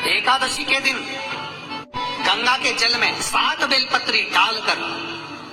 एकादशी के दिन गंगा के जल में 7 बेलपत्री डालकर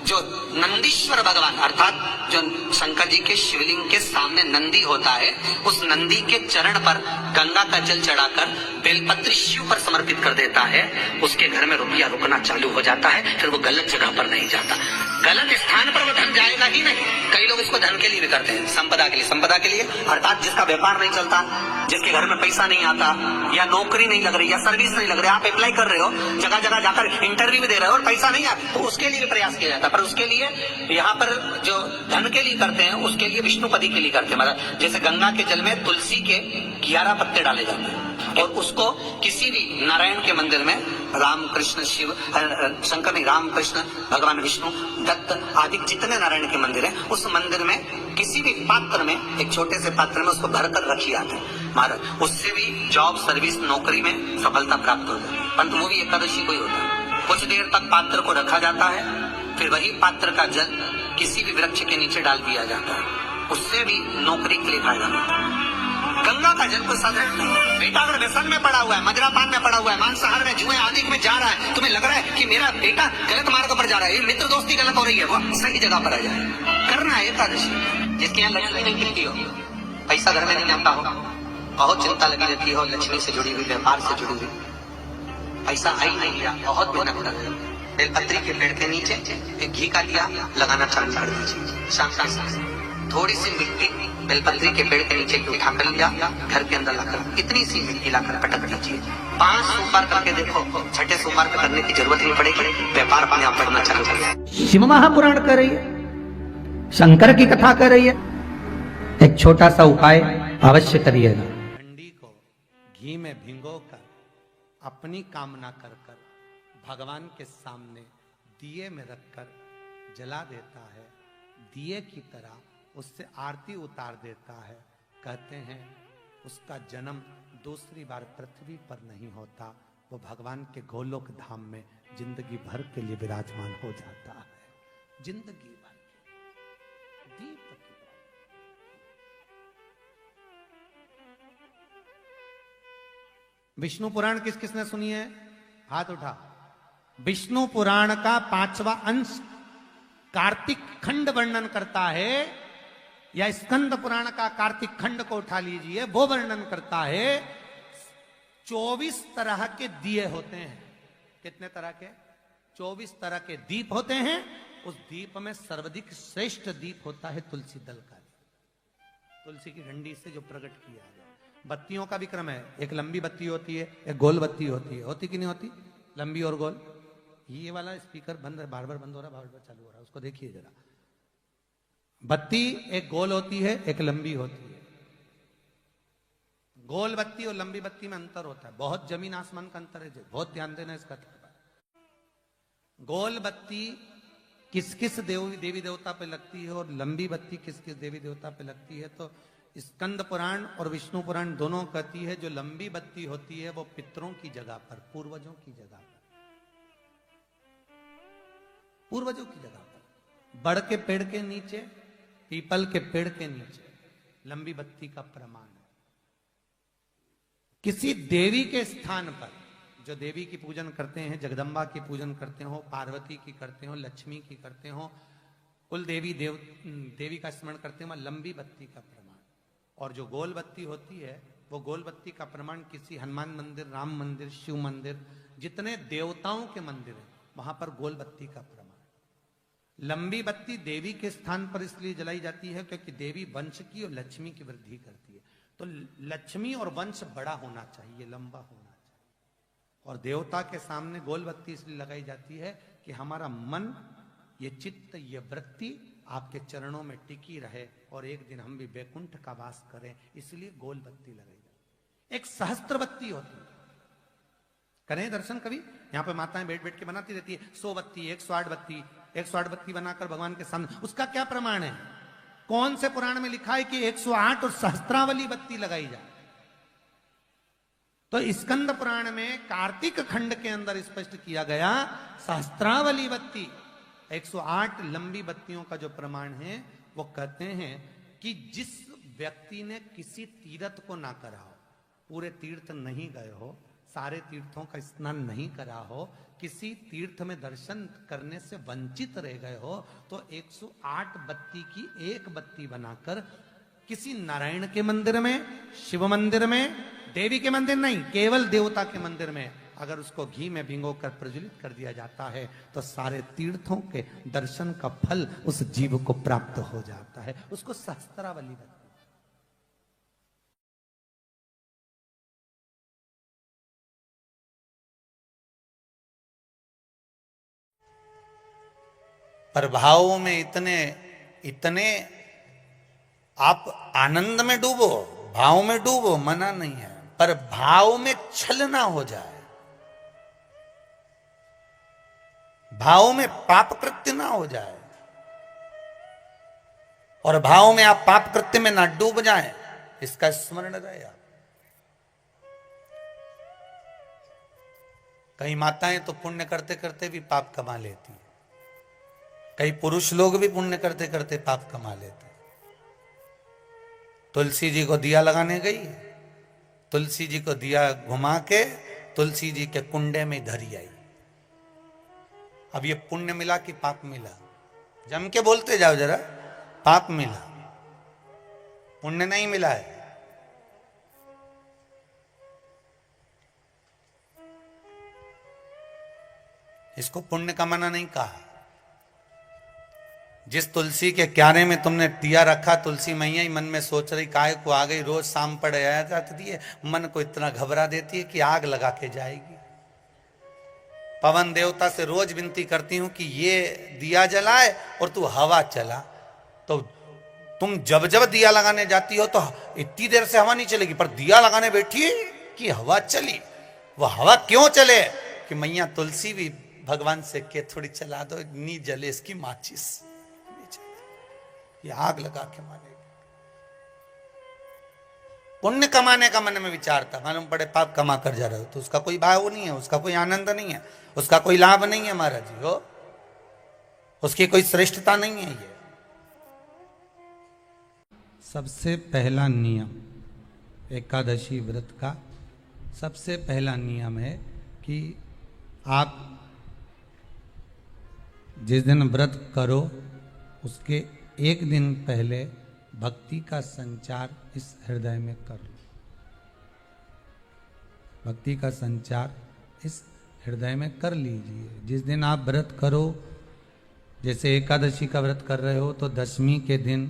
जो नंदीश्वर भगवान अर्थात जो शंकर जी के शिवलिंग के सामने नंदी होता है, उस नंदी के चरण पर गंगा का जल चढ़ाकर बेलपत्री शिव पर समर्पित कर देता है, उसके घर में रुपया रुकना चालू हो जाता है। फिर वो गलत जगह पर नहीं जाता, गलत स्थान पर वो धन जाएगा ही नहीं। कई लोग इसको धन के लिए भी करते हैं, संपदा के लिए। संपदा के लिए अर्थात जिसका व्यापार नहीं चलता, जिसके घर में पैसा नहीं आता, या नौकरी नहीं लग रही, या सर्विस नहीं लग रही, आप अप्लाई कर रहे हो, जगह जगह जाकर इंटरव्यू भी दे रहे हो और पैसा नहीं आता, तो उसके लिए भी प्रयास किया जाता है। पर उसके लिए यहाँ पर जो धन के लिए करते हैं, उसके लिए विष्णुपदी के लिए करते हैं। मतलब जैसे गंगा के जल में तुलसी के 11 पत्ते डाले जाते हैं और उसको किसी भी नारायण के मंदिर में राम कृष्ण शिव शंकर नहीं, राम कृष्ण भगवान विष्णु दत्त आदि जितने नारायण के मंदिर हैं, उस मंदिर में किसी भी पात्र में, एक छोटे से पात्र में उसको भरकर रखी जाता है महाराज। उससे भी जॉब सर्विस नौकरी में सफलता प्राप्त होती है। परंतु वो भी एकादशी को ही होता है। कुछ देर तक पात्र को रखा जाता है, फिर वही पात्र का जल किसी भी वृक्ष के नीचे डाल दिया जाता है, उससे भी नौकरी के लिए फायदा मिलता है। गंगा का जल कोई साधारण नहीं। बेटा अगर व्यसन में पड़ा हुआ है, मदिरापान में पड़ा हुआ है, मांसाहार में, जुए आदि में जा रहा है, तुम्हें लग रहा है कि मेरा बेटा गलत मार्ग पर जा रहा है, मित्र दोस्ती गलत हो रही है, वो सही जगह पर आ जाए, करना है एकादशी। जिसके यहाँ लक्ष्मी नहीं मिलती हो, पैसा घर में नहीं आता हो, बहुत चिंता लगी रहती हो, लक्ष्मी से जुड़ी हुई, व्यापार से जुड़ी हुई, पैसा आई नहीं रहा, बहुत मेहनत कर रहे, बेलपत्री के पेड़ के नीचे एक घी का दिया लगाना चालू कर दीजिए। शाम शाम थोड़ी सी मिट्टी बेलपत्री के पेड़ के नीचे उठा कर लिया, घर के अंदर लाकर इतनी सी मिट्टी लाकर पटक दीजिए। 5 सोमवार करके देखो, छठे सोमवार पे करने की जरूरत नहीं पड़ेगी, व्यापार अपने आप बढ़ना चालू कर दिया। शिव महापुराण कर रही है, शंकर की कथा कर रही है। एक छोटा सा उपाय अवश्य करिएगा। हंडी को घी में भिगोकर अपनी कामना कर भगवान के सामने दिए में रखकर जला देता है, दिए की तरह उससे आरती उतार देता है। कहते हैं उसका जन्म दूसरी बार पृथ्वी पर नहीं होता, वो भगवान के गोलोक धाम में जिंदगी भर के लिए विराजमान हो जाता है। जिंदगी भर के दीप की विष्णु पुराण किस किसने सुनी है? हाथ उठा। विष्णु पुराण का 5वां अंश कार्तिक खंड वर्णन करता है, या स्कंद पुराण का कार्तिक खंड को उठा लीजिए, वो वर्णन करता है 24 तरह के दिए होते हैं। कितने तरह के? 24 तरह के दीप होते हैं। उस दीप में सर्वाधिक श्रेष्ठ दीप होता है तुलसी दल का, तुलसी की डंडी से जो प्रकट किया गया। बत्तियों का भी क्रम है, एक लंबी बत्ती होती है, एक गोल बत्ती होती है। होती कि नहीं होती? लंबी और गोल। ये वाला स्पीकर बंद है, बार बार बंद हो रहा है, बार बार चालू हो रहा है, उसको देखिए जरा। बत्ती एक गोल होती है, एक लंबी होती है। गोल बत्ती और लंबी बत्ती में अंतर होता है, बहुत जमीन आसमान का अंतर है, बहुत ध्यान देना इसका। गोल बत्ती किस किस देवी देवता पे लगती है और लंबी बत्ती किस किस देवी देवता पे लगती है, तो स्कंद पुराण और विष्णु पुराण दोनों कहती है जो लंबी बत्ती होती है वो पितरों की जगह पर, पूर्वजों की जगह पर, पूर्वजों की जगह पर, बड़ के पेड़ के नीचे, पीपल के पेड़ के नीचे लंबी बत्ती का प्रमाण है। किसी देवी के स्थान पर, जो देवी की पूजन करते हैं, जगदम्बा की पूजन करते हो, पार्वती की करते हो, लक्ष्मी की करते हो, कुल देवी का स्मरण करते हो, लंबी बत्ती का प्रमाण। और जो गोल बत्ती होती है, वो गोल बत्ती का प्रमाण किसी हनुमान मंदिर, राम मंदिर, शिव मंदिर, जितने देवताओं के मंदिर हैं वहां पर गोल बत्ती का प्रमाण। लंबी बत्ती देवी के स्थान पर इसलिए जलाई जाती है क्योंकि देवी वंश की और लक्ष्मी की वृद्धि करती है, तो लक्ष्मी और वंश बड़ा होना चाहिए, लंबा होना चाहिए। और देवता के सामने गोल बत्ती इसलिए लगाई जाती है कि हमारा मन, ये चित्त, ये वृत्ति आपके चरणों में टिकी रहे और एक दिन हम भी वैकुंठ का वास करें, इसलिए गोल बत्ती लगाई जाती है। एक सहस्त्र बत्ती होती है, करें दर्शन कभी? यहाँ पे माताएं बैठ बैठ के बनाती रहती है 100 बत्ती, 108 बत्ती, 108 बत्ती बनाकर भगवान के सामने। उसका क्या प्रमाण है? कौन से पुराण में लिखा है कि 108 और सहस्त्रावली बत्ती लगाई जाए? तो स्कंद पुराण में कार्तिक खंड के अंदर स्पष्ट किया गया, सहस्त्रावली बत्ती, 108 लंबी बत्तियों का जो प्रमाण है, वो कहते हैं कि जिस व्यक्ति ने किसी तीर्थ को ना करा हो, पूरे तीर्थ नहीं गए हो, सारे तीर्थों का स्नान नहीं करा हो, किसी तीर्थ में दर्शन करने से वंचित रह गए हो, तो 108 बत्ती की एक बत्ती बनाकर किसी नारायण के मंदिर में, शिव मंदिर में, देवी के मंदिर नहीं, केवल देवता के मंदिर में अगर उसको घी में भिगोकर प्रज्वलित कर दिया जाता है तो सारे तीर्थों के दर्शन का फल उस जीव को प्राप्त हो जाता है। उसको सहस्त्रावली बत्ती। पर भावों में इतने आप आनंद में डूबो, भाव में डूबो, मना नहीं है, पर भाव में छल ना हो जाए, भाव में पाप कृत्य ना हो जाए, और भाव में आप पाप कृत्य में ना डूब जाएं, इसका स्मरण रहे। कई माताएं तो पुण्य करते करते भी पाप कमा लेती हैं, कई पुरुष लोग भी पुण्य करते करते पाप कमा लेते हैं। तुलसी जी को दिया लगाने गई, तुलसी जी को दिया घुमा के तुलसी जी के कुंडे में धरी आई। अब ये पुण्य मिला कि पाप मिला? जम के बोलते जाओ जरा, पाप मिला, पुण्य नहीं मिला है। इसको पुण्य कमाना नहीं कहा। जिस तुलसी के क्यारे में तुमने दिया रखा, तुलसी मैया ही मन में सोच रही काहे को आ गई, रोज शाम पड़े आया जाती है, मन को इतना घबरा देती है कि आग लगा के जाएगी। पवन देवता से रोज विनती करती हूं कि ये दिया जलाए और तू हवा चला। तो तुम जब जब दिया लगाने जाती हो तो इतनी देर से हवा नहीं चलेगी, पर दिया लगाने बैठी कि हवा चली। वो हवा क्यों चले कि मैया तुलसी भी भगवान से के थोड़ी चला दो, नी जले इसकी माचिस, ये आग लगा के मानेगी। पुण्य कमाने का मन में विचार था, मालूम पड़े पाप कमा कर जा रहे हो तो उसका कोई भाव नहीं है, उसका कोई आनंद नहीं है, उसका कोई लाभ नहीं है महाराज जी हो, उसकी कोई श्रेष्ठता नहीं है। ये सबसे पहला नियम एकादशी व्रत का, सबसे पहला नियम है कि आप जिस दिन व्रत करो उसके एक दिन पहले भक्ति का संचार इस हृदय में कर लो। भक्ति का संचार इस हृदय में कर लीजिए। जिस दिन आप व्रत करो, जैसे एकादशी का व्रत कर रहे हो तो दशमी के दिन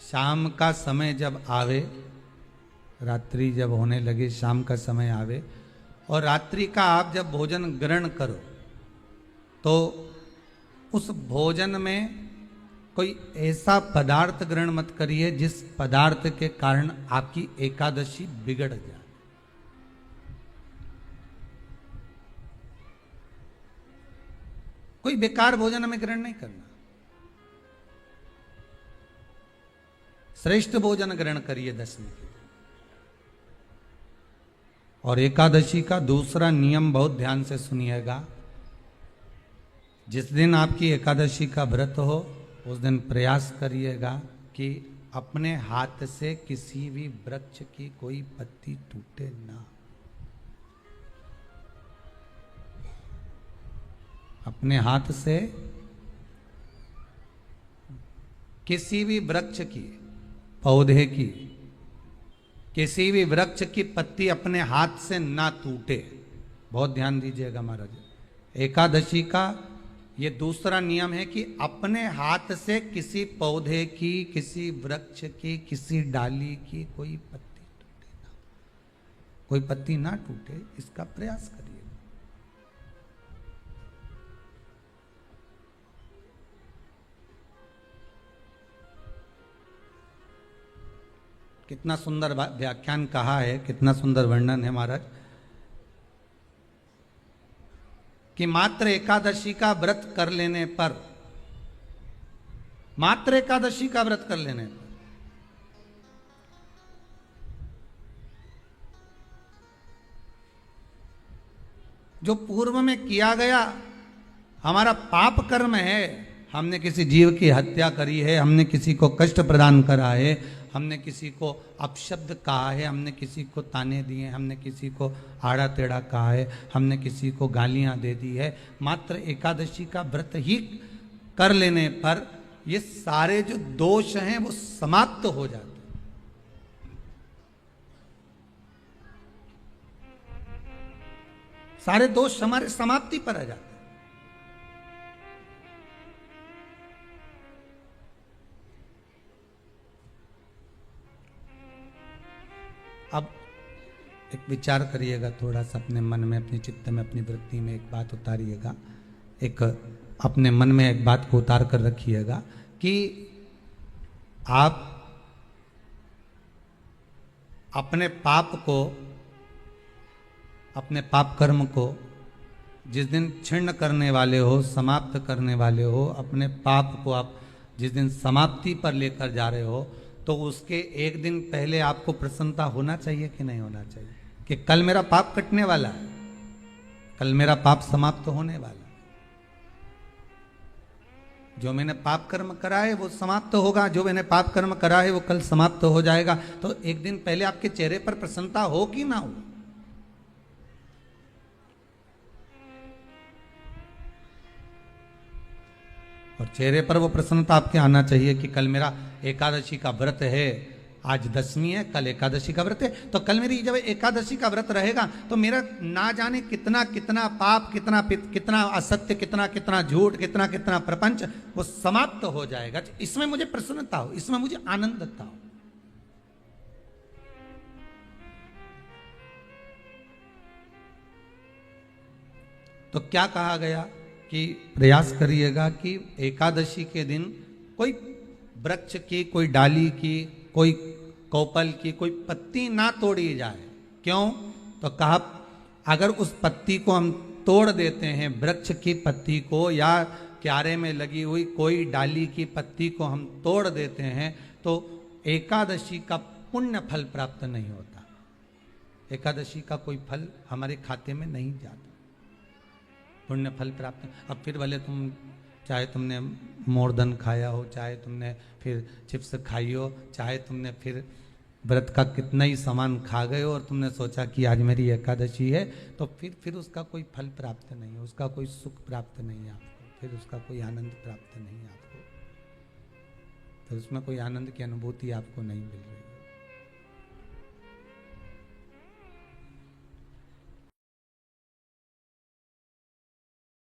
शाम का समय जब आवे, रात्रि जब होने लगे, शाम का समय आवे और रात्रि का आप जब भोजन ग्रहण करो तो उस भोजन में कोई ऐसा पदार्थ ग्रहण मत करिए जिस पदार्थ के कारण आपकी एकादशी बिगड़ जाए। कोई बेकार भोजन हमें ग्रहण नहीं करना, श्रेष्ठ भोजन ग्रहण करिए दशमी के। और एकादशी का दूसरा नियम बहुत ध्यान से सुनिएगा। जिस दिन आपकी एकादशी का व्रत हो उस दिन प्रयास करिएगा कि अपने हाथ से किसी भी वृक्ष की कोई पत्ती टूटे ना। अपने हाथ से किसी भी वृक्ष की, पौधे की, किसी भी वृक्ष की पत्ती अपने हाथ से ना टूटे। बहुत ध्यान दीजिएगा महाराज। एकादशी का ये दूसरा नियम है कि अपने हाथ से किसी पौधे की, किसी वृक्ष की, किसी डाली की कोई पत्ती टूटे ना, कोई पत्ती ना टूटे, इसका प्रयास करिए। कितना सुंदर व्याख्यान कहा है, कितना सुंदर वर्णन है महाराज कि मात्र एकादशी का व्रत कर लेने पर, मात्र एकादशी का व्रत कर लेने पर जो पूर्व में किया गया हमारा पाप कर्म है, हमने किसी जीव की हत्या करी है, हमने किसी को कष्ट प्रदान करा है, हमने किसी को अपशब्द कहा है, हमने किसी को ताने दिए, हमने किसी को आड़ा टेढ़ा कहा है, हमने किसी को गालियां दे दी है, मात्र एकादशी का व्रत ही कर लेने पर ये सारे जो दोष हैं वो समाप्त हो जाते हैं। सारे दोष हमारे समाप्ति पर आ जाते हैं। अब एक विचार करिएगा थोड़ा सा अपने मन में, अपने चित्त में, अपनी वृत्ति में एक बात उतारिएगा, एक अपने मन में एक बात को उतार कर रखिएगा कि आप अपने पाप को, अपने पाप कर्म को जिस दिन क्षीण करने वाले हो, समाप्त करने वाले हो, अपने पाप को आप जिस दिन समाप्ति पर लेकर जा रहे हो, तो उसके एक दिन पहले आपको प्रसन्नता होना चाहिए कि नहीं होना चाहिए कि कल मेरा पाप कटने वाला है, कल मेरा पाप समाप्त होने वाला है। जो मैंने पाप कर्म करा है वो समाप्त होगा, जो मैंने पाप कर्म करा है वो कल समाप्त हो जाएगा। तो एक दिन पहले आपके चेहरे पर प्रसन्नता हो कि ना हो? और चेहरे पर वो प्रसन्नता आपके आना चाहिए कि कल मेरा एकादशी का व्रत है, आज दशमी है, कल एकादशी का व्रत है, तो कल मेरी जब एकादशी का व्रत रहेगा तो मेरा ना जाने कितना कितना पाप, कितना असत्य, कितना झूठ, कितना प्रपंच वो समाप्त हो जाएगा। इसमें मुझे प्रसन्नता हो, इसमें मुझे आनंदता हो। तो क्या कहा गया कि प्रयास करिएगा कि एकादशी के दिन कोई वृक्ष की, कोई डाली की, कोई कोपल की कोई पत्ती ना तोड़ी जाए। क्यों? तो कहा अगर उस पत्ती को हम तोड़ देते हैं, वृक्ष की पत्ती को या क्यारे में लगी हुई कोई डाली की पत्ती को हम तोड़ देते हैं तो एकादशी का पुण्य फल प्राप्त नहीं होता, एकादशी का कोई फल हमारे खाते में नहीं जाता, पुण्य फल प्राप्त। अब फिर भले तुम चाहे तुमने मोरधन खाया हो, चाहे तुमने फिर चिप्स खाई हो, चाहे तुमने फिर व्रत का कितना ही सामान खा गए हो और तुमने सोचा कि आज मेरी एकादशी है, तो फिर उसका कोई फल प्राप्त नहीं है, उसका कोई सुख प्राप्त नहीं है आपको, फिर उसका कोई आनंद प्राप्त नहीं है आपको, फिर उसमें कोई आनंद की अनुभूति आपको नहीं मिल रही।